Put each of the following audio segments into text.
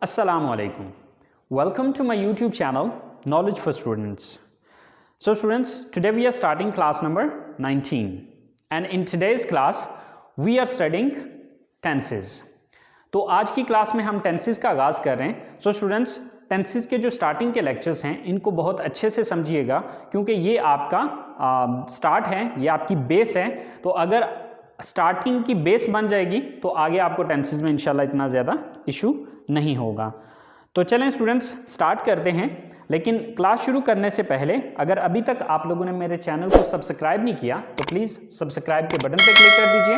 Assalamu alaikum. Welcome to my YouTube channel, Knowledge for Students. So students, today we are starting class number 19 and in today's class we are studying tenses. तो आज की class में हम tenses का आगाज़ कर रहे हैं. सो स्टूडेंट्स, टेंसेस के जो स्टार्टिंग के लेक्चर्स हैं इनको बहुत अच्छे से समझिएगा क्योंकि ये आपका स्टार्ट है, ये आपकी बेस है. तो अगर स्टार्टिंग की बेस बन जाएगी तो आगे आपको टेंसेस में इंशाल्लाह इतना ज़्यादा इशू नहीं होगा. तो चलें स्टूडेंट्स, स्टार्ट करते हैं. लेकिन क्लास शुरू करने से पहले अगर अभी तक आप लोगों ने मेरे चैनल को सब्सक्राइब नहीं किया तो प्लीज़ सब्सक्राइब के बटन पर क्लिक कर दीजिए.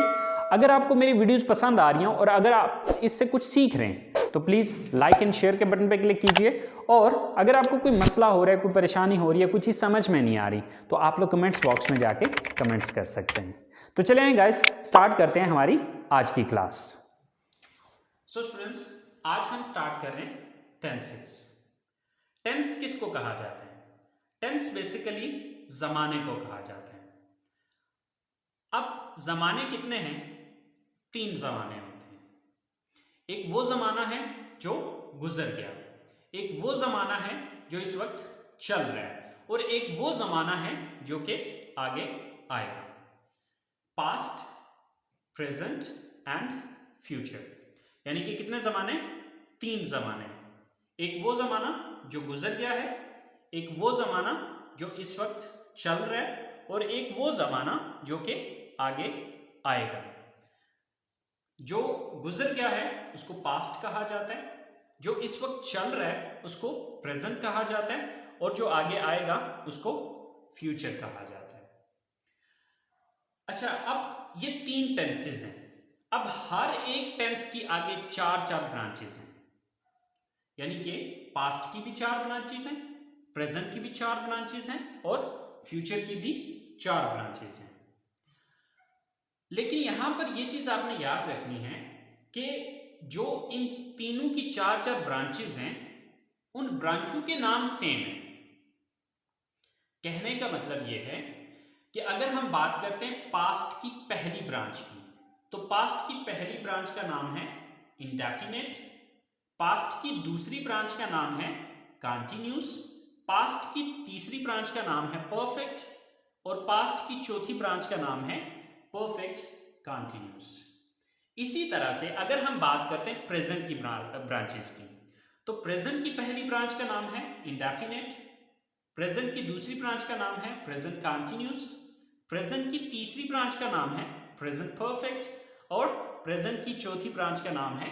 अगर आपको मेरी वीडियोस पसंद आ रही हैं और अगर आप इससे कुछ सीख रहे हैं तो प्लीज़ लाइक एंड शेयर के बटन पर क्लिक कीजिए. और अगर आपको कोई मसला हो रहा है, कोई परेशानी हो रही है, कुछ चीज़ समझ में नहीं आ रही तो आप लोग कमेंट्स बॉक्स में जाके कमेंट्स कर सकते हैं. तो चलें गाइस, स्टार्ट करते हैं हमारी आज की क्लास. सो स्टूडेंट्स, आज हम स्टार्ट कर रहे हैं टेंसेस. टेंस किसको कहा जाता है? टेंस बेसिकली जमाने को कहा जाता है. अब जमाने कितने हैं? 3 जमाने होते हैं. एक वो जमाना है जो गुजर गया, एक वो जमाना है जो इस वक्त चल रहा है और एक वो जमाना है जो कि आगे आएगा. Past, present and future. यानी कि कितने जमाने? 3 जमाने. एक वो जमाना जो गुजर गया है, एक वो जमाना जो इस वक्त चल रहा है और एक वो जमाना जो कि आगे आएगा. जो गुजर गया है उसको पास्ट कहा जाता है, जो इस वक्त चल रहा है उसको प्रेजेंट कहा जाता है और जो आगे आएगा उसको फ्यूचर कहा जाता है. अच्छा, अब ये 3 टेंसेस हैं. अब हर एक टेंस की आगे 4 ब्रांचेस हैं. यानी कि पास्ट की भी 4 ब्रांचेस हैं, प्रेजेंट की भी 4 ब्रांचेस हैं और फ्यूचर की भी 4 ब्रांचेस हैं. लेकिन यहां पर यह चीज आपने याद रखनी है कि जो इन तीनों की 4 ब्रांचेस हैं उन ब्रांचों के नाम सेम है. कहने का मतलब यह है कि अगर हम बात करते हैं पास्ट की पहली ब्रांच की, तो पास्ट की पहली ब्रांच का नाम है इंडेफिनेट. पास्ट की दूसरी ब्रांच का नाम है कंटिन्यूस. पास्ट की तीसरी ब्रांच का नाम है परफेक्ट और पास्ट की चौथी ब्रांच का नाम है परफेक्ट कंटिन्यूस. इसी तरह से अगर हम बात करते हैं प्रेजेंट की ब्रांचेस की, तो प्रेजेंट की पहली ब्रांच का नाम है इंडेफिनेट, प्रेजेंट की दूसरी ब्रांच का नाम है प्रेजेंट कंटिन्यूस, प्रेजेंट की तीसरी ब्रांच का नाम है प्रेजेंट परफेक्ट और प्रेजेंट की चौथी ब्रांच का नाम है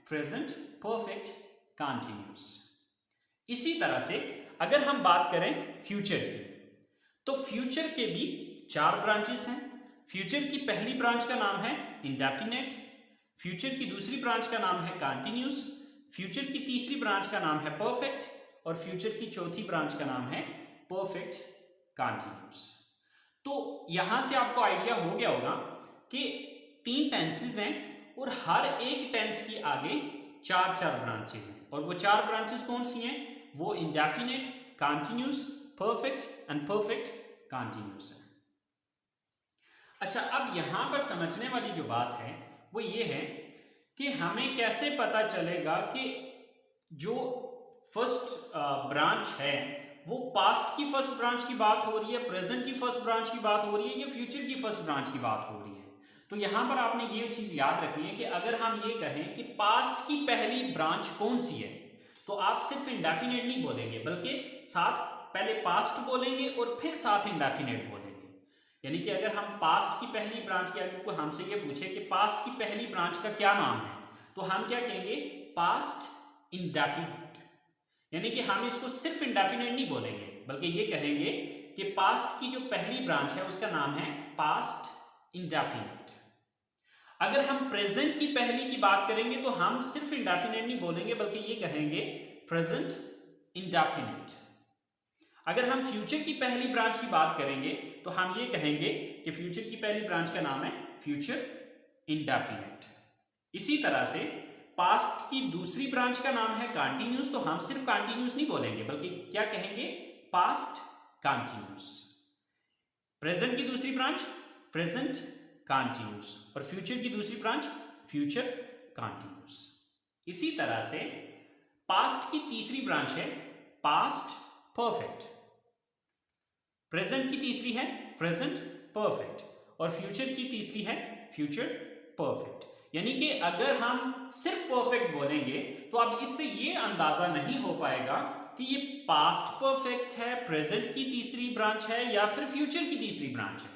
प्रेजेंट परफेक्ट कंटिन्यूस. इसी तरह से अगर हम बात करें फ्यूचर की, तो फ्यूचर के भी 4 ब्रांचेस हैं. फ्यूचर की पहली ब्रांच का नाम है इंडेफिनेट, फ्यूचर की दूसरी ब्रांच का नाम है कंटिन्यूस, फ्यूचर की तीसरी ब्रांच का नाम है परफेक्ट और फ्यूचर की चौथी ब्रांच का नाम है परफेक्ट कंटिन्यूस. तो यहां से आपको आइडिया हो गया होगा कि 3 टेंसेस हैं और हर एक टेंस की आगे 4 ब्रांचेस हैं. और वो 4 ब्रांचेस कौन सी हैं? वो indefinite, continuous, perfect and perfect continuous है. अच्छा, अब यहां पर समझने वाली जो बात है वो ये है कि हमें कैसे पता चलेगा कि जो फर्स्ट ब्रांच है वो पास्ट की फर्स्ट ब्रांच की बात हो रही है, प्रेजेंट की फर्स्ट ब्रांच की बात हो रही है या फ्यूचर की फर्स्ट ब्रांच की बात हो रही है. तो यहां पर आपने ये चीज याद रखनी है कि अगर हम ये कहें कि पास्ट की पहली ब्रांच कौन सी है तो आप सिर्फ इंडेफिनेट नहीं बोलेंगे बल्कि साथ पहले पास्ट बोलेंगे और फिर साथ इंडेफिनेट बोलेंगे. यानी कि अगर हम पास्ट की पहली ब्रांच के अगर कोई हमसे ये पूछे कि पास्ट की पहली ब्रांच का क्या नाम है तो हम क्या कहेंगे? Past indefinite. यानी कि हम इसको सिर्फ इंडेफिनेट नहीं बोलेंगे बल्कि ये कहेंगे कि पास्ट की जो पहली ब्रांच है उसका नाम है पास्ट इंडेफिनेट. अगर हम प्रेजेंट की पहली की बात करेंगे तो हम सिर्फ इंडेफिनेट नहीं बोलेंगे बल्कि ये कहेंगे प्रेजेंट इंडेफिनेट. अगर हम फ्यूचर की पहली ब्रांच की बात करेंगे तो हम ये कहेंगे कि फ्यूचर की पहली ब्रांच का नाम है फ्यूचर इंडेफिनेट. इसी तरह से पास्ट की दूसरी ब्रांच का नाम है कंटिन्यूस, तो हम सिर्फ कंटिन्यूस नहीं बोलेंगे बल्कि क्या कहेंगे? Past continuous. प्रेजेंट की दूसरी ब्रांच प्रेजेंट कंटिन्यूस और फ्यूचर की दूसरी ब्रांच फ्यूचर कंटिन्यूस. इसी तरह से पास्ट की तीसरी ब्रांच है पास्ट परफेक्ट, प्रेजेंट की तीसरी है प्रेजेंट परफेक्ट और फ्यूचर की तीसरी है फ्यूचर परफेक्ट। यानी कि अगर हम सिर्फ परफेक्ट बोलेंगे तो अब इससे ये अंदाजा नहीं हो पाएगा कि ये पास्ट परफेक्ट है, प्रेजेंट की तीसरी ब्रांच है या फिर फ्यूचर की तीसरी ब्रांच है।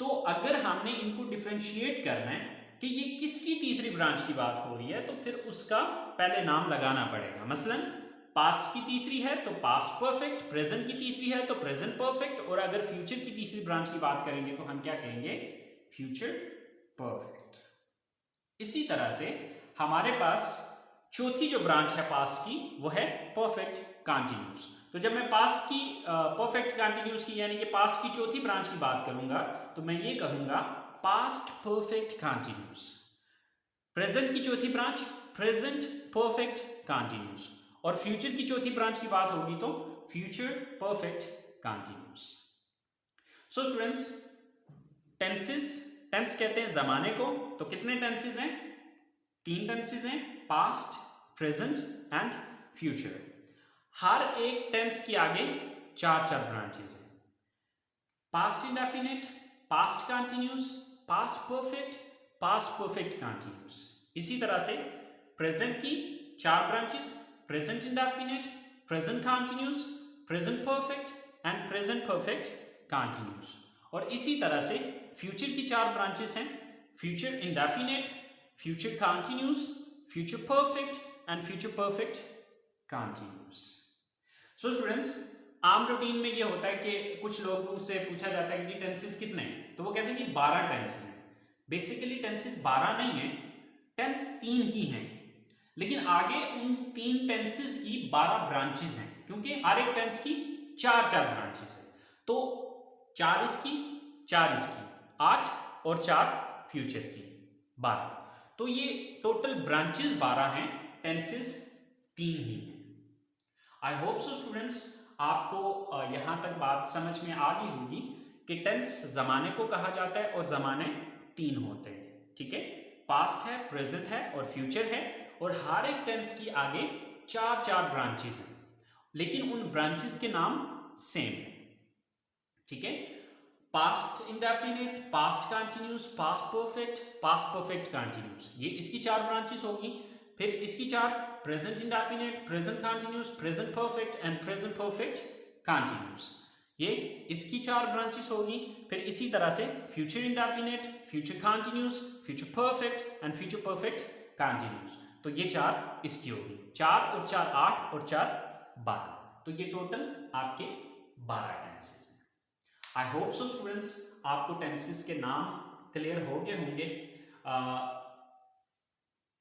तो अगर हमने इनको डिफरेंशिएट करना है कि ये किसकी तीसरी ब्रांच की बात हो रही है तो फिर उसका पहले नाम लगाना पड़ेगा। मसलन पास्ट की तीसरी है तो पास्ट परफेक्ट, प्रेजेंट की तीसरी है तो प्रेजेंट परफेक्ट, और अगर फ्यूचर की तीसरी ब्रांच की बात करेंगे तो हम क्या कहेंगे, फ्यूचर परफेक्ट। इसी तरह से हमारे पास चौथी जो ब्रांच है पास्ट की वो है परफेक्ट कंटीन्यूअस। तो जब मैं पास्ट की परफेक्ट कंटीन्यूअस की यानी कि पास्ट की चौथी ब्रांच की बात करूंगा तो मैं ये कहूंगा पास्ट परफेक्ट कंटीन्यूअस। प्रेजेंट की चौथी ब्रांच प्रेजेंट परफेक्ट कंटीन्यूअस और फ्यूचर की चौथी ब्रांच की बात होगी तो future perfect continuous. So students, tenses, tense कहते हैं जमाने को, तो कितने टेंसेस हैं, 3 टेंसेस हैं, पास्ट, प्रेजेंट एंड फ्यूचर। हर एक टेंस के आगे 4 ब्रांचेस हैं, past indefinite, past continuous, past perfect continuous. इसी तरह से प्रेजेंट की 4 branches, present indefinite, present continuous, present perfect and present perfect continuous. और इसी तरह से फ्यूचर की 4 ब्रांचेस हैं, future indefinite, future continuous, future perfect and future perfect continuous. So students, आम रूटीन में ये होता है कि कुछ लोगों से पूछा जाता है कि टेंसेस कितने हैं, तो वो कहते हैं कि 12 टेंसेस हैं। बेसिकली टेंसेस 12 नहीं है, टेंस 3 ही हैं, लेकिन आगे उन 3 टेंसेस की 12 ब्रांचेस हैं, क्योंकि हर एक टेंस की 4 ब्रांचेस हैं। तो 4 इसकी, 4 इसकी, 8 और 4 फ्यूचर की, 12। तो ये टोटल ब्रांचेस 12 हैं, टेंसेस 3 ही हैं। आई होप सो स्टूडेंट्स, आपको यहां तक बात समझ में आ गई होगी कि टेंस जमाने को कहा जाता है और जमाने 3 होते हैं। ठीक है, पास्ट है, प्रेजेंट है और फ्यूचर है, और हर एक टेंस की आगे 4 ब्रांचेस हैं, लेकिन उन ब्रांचेस के नाम सेम है। ठीक है, past indefinite, past continuous, past perfect continuous, ये इसकी 4 ब्रांचेस होगी। फिर इसकी 4, present indefinite, present continuous, present perfect and present perfect continuous, ये इसकी 4 ब्रांचेस होगी। फिर इसी तरह से future indefinite, future continuous, future perfect and future perfect continuous, तो ये 4 इसकी होगी। 4 और 4 8 और 4 12, तो ये टोटल आपके 12 टेंसेस हैं। आई होप सो स्टूडेंट्स, आपको टेंसेस के नाम क्लियर हो गए होंगे।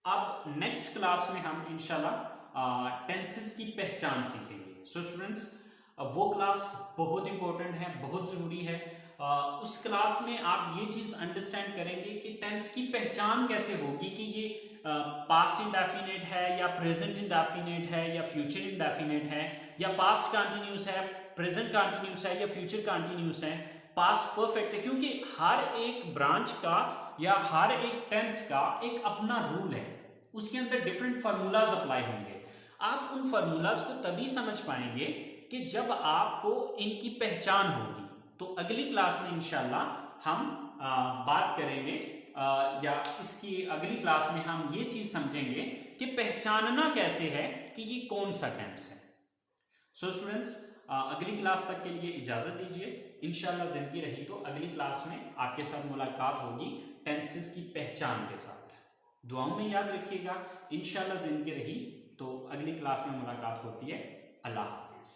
अब नेक्स्ट क्लास में हम इंशाल्लाह टेंसेस की पहचान सीखेंगे। सो स्टूडेंट्स, वो क्लास बहुत इंपॉर्टेंट है, बहुत ज़रूरी है। उस क्लास में आप ये चीज़ अंडरस्टैंड करेंगे कि टेंस की पहचान कैसे होगी कि ये पास्ट इंडेफिनिट है या प्रेजेंट इंडेफिनिट है या फ्यूचर इंडेफिनिट है या पास्ट कंटीन्यूअस है, प्रेजेंट कंटीन्यूअस है या फ्यूचर कंटीन्यूअस है, पास्ट परफेक्ट है, क्योंकि हर एक ब्रांच का या हर एक टेंस का एक अपना रूल है, उसके अंदर डिफरेंट फार्मूलाज अप्लाई होंगे। आप उन फार्मूलाज को तभी समझ पाएंगे कि जब आपको इनकी पहचान होगी। तो अगली क्लास में इंशाल्लाह हम बात करेंगे या इसकी अगली क्लास में हम ये चीज समझेंगे कि पहचानना कैसे है कि ये कौन सा टेंस है। सो स्टूडेंट्स, अगली क्लास तक के लिए इजाजत दीजिए। इंशाल्लाह जिंदगी रही तो अगली क्लास में आपके साथ मुलाकात होगी टेंसेस की पहचान के साथ। दुआओं में याद रखिएगा। इंशाल्लाह जिंदगी रही तो अगली क्लास में मुलाकात होती है। अल्लाह हाफिज।